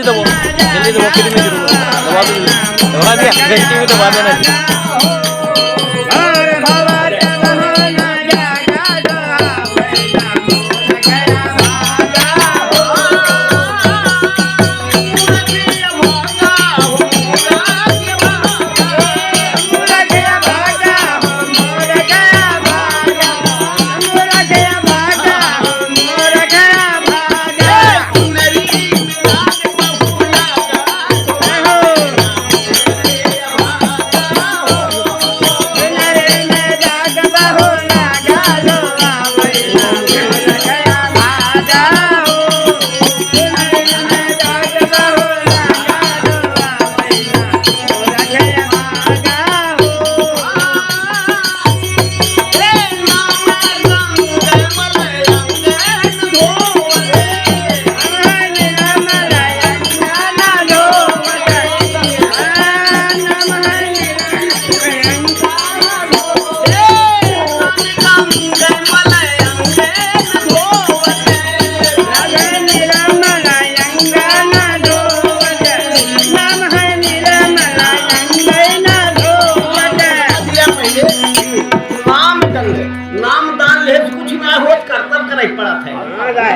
जल्दी दबो फिर मैं जरूर दबा दबा दिया घंटी में दबा देना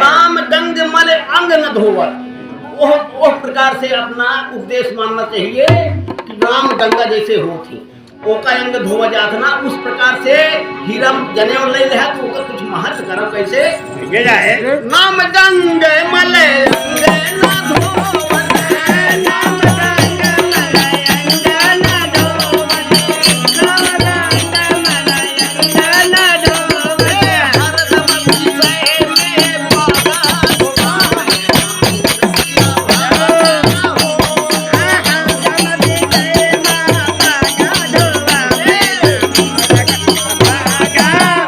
नाम गंग मल अंग न धोवर। वो प्रकार से अपना उपदेश मानना चाहिए कि राम गंगा जैसे हो थी ओका अंग धोवा जात ना उस प्रकार से हीरम जने और ले रहा तो कुछ महत्व करो कैसे नाम गंग मल अंग न धोवर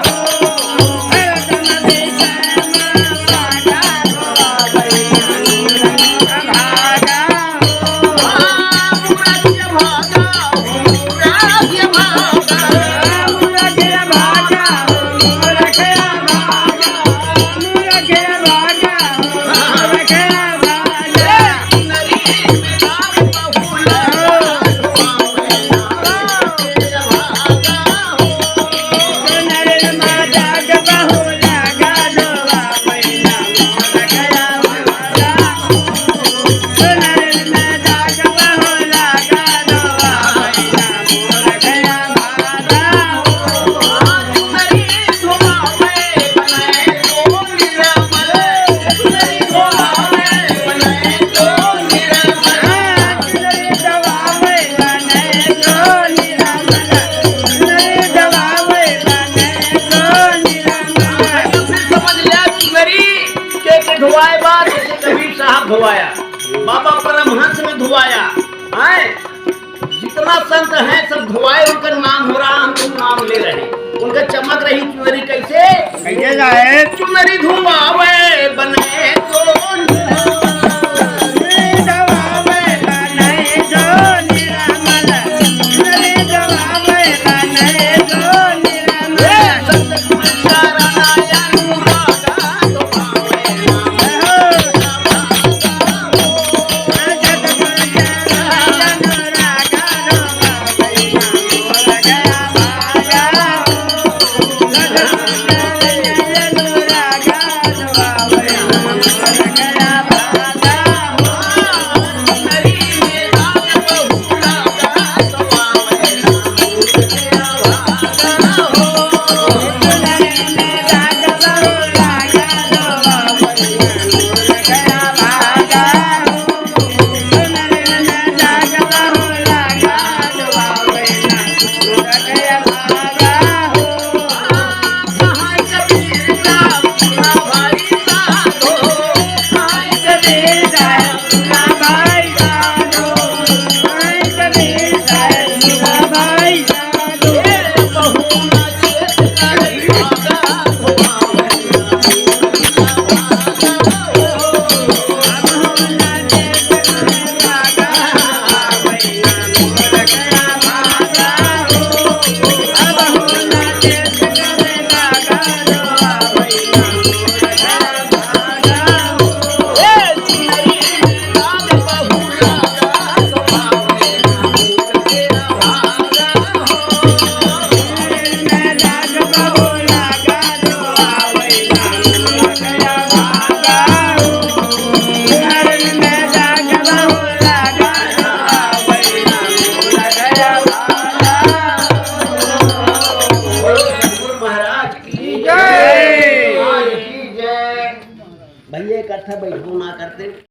नाम धुआया बाबा परमहंस में धुआया है जितना संत है सब धुआए उनका नाम हो रहा हम तुम नाम ले रहे उनका चमक रही चुनरी कैसे जाए चुनरी धुआवे बने बोलो सतगुरु महाराज की जय। भैया इकट्ठा बैठो ना करते।